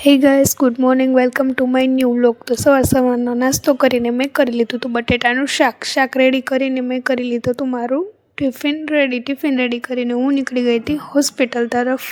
હે guys, good morning, welcome to my new vlog. તો સવારનો નાસ્તો કરીને મેં કરી લીધું હતું બટેટાનું શાક રેડી કરીને મેં કરી લીધું હતું મારું ટિફિન રેડી કરીને હું નીકળી ગઈ હતી હોસ્પિટલ તરફ.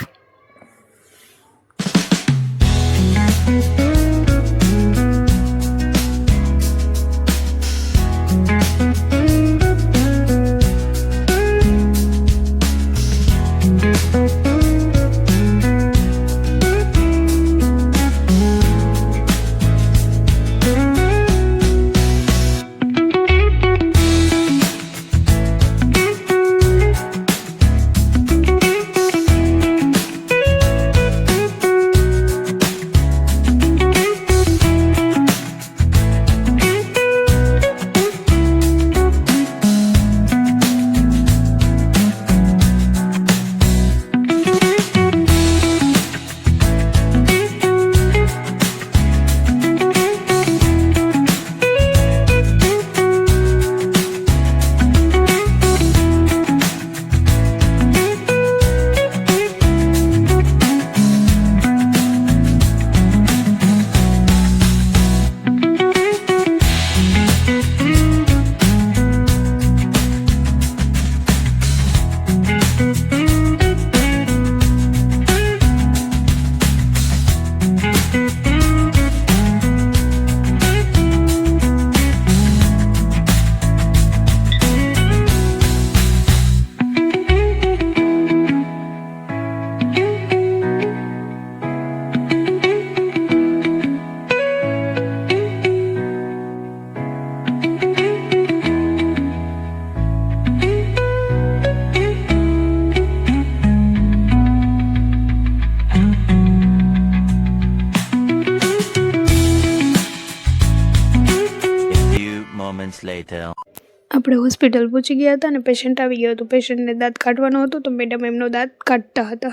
આપણે હોસ્પિટલ પહોંચી ગયા હતા અને પેશન્ટ આવી ગયો હતો. પેશન્ટને દાંત કાઢવાનો હતો તો મેડમ એમનો દાંત કાઢતા હતા.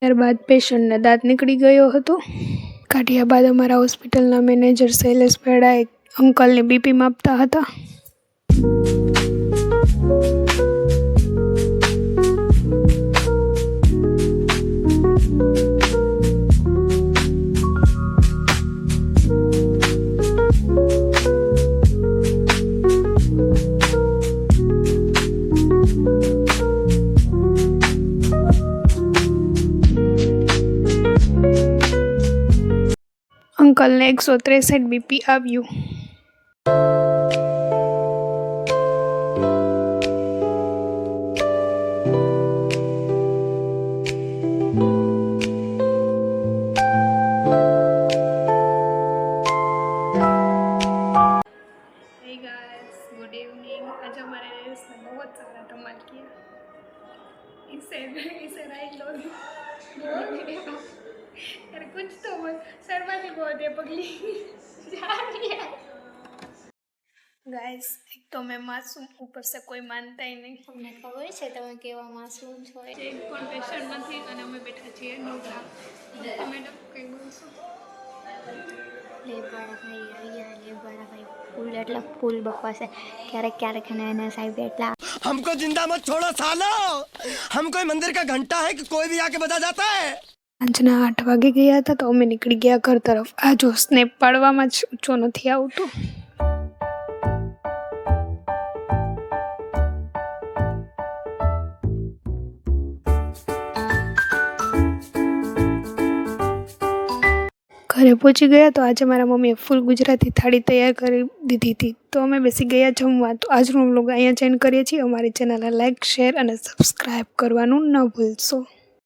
ત્યારબાદ પેશન્ટને દાંત નીકળી ગયો હતો. કાઢ્યા બાદ અમારા હોસ્પિટલના મેનેજર શૈલેષ ભેડાએ અંકલને બીપી માપતા હતા. અંકલને 163 બીપી આવ્યું. Hey guys, good evening. आज हमारे रेस में बहुत सारा धमाल किया. इसे राइट लो यार, कुछ तो शर्मा जी बहुत है पगली गाइस. एक तो मैं मासूम, ऊपर से कोई मानता ही नहीं. તમને ખબર છે તમે કેવા માસૂમ છો. એક પણ પેશન્ટ નથી અને અમે બેઠા છીએ નોકરા. મેડમ કઈ બોલશો? લેબવાળા ભાઈ ફૂલ એટલે ફૂલ બકવાસ છે. ક્યારેક એને સાહેબ એટલા हमको जिंदा मत छोड़ो सालो, हम कोई मंदिर का घंटा है कि कोई भी आके बजा जाता है. સાંજના 8 વાગે ગયા હતા તો અમે નીકળી ગયા ઘર તરફ. આ જો સ્નેપ પાડવામાં જ ઊંચો નથી આવતો. ઘરે પહોંચી ગયા તો આજે મારા મમ્મીએ ફૂલ ગુજરાતી થાળી તૈયાર કરી દીધી હતી. તો અમે બેસી ગયા જમવા. તો આજનો વ્લોગ અહીંયા ચેન્જ કરીએ છીએ. અમારી ચેનલને લાઈક, શેર અને સબસ્ક્રાઈબ કરવાનું ન ભૂલશો.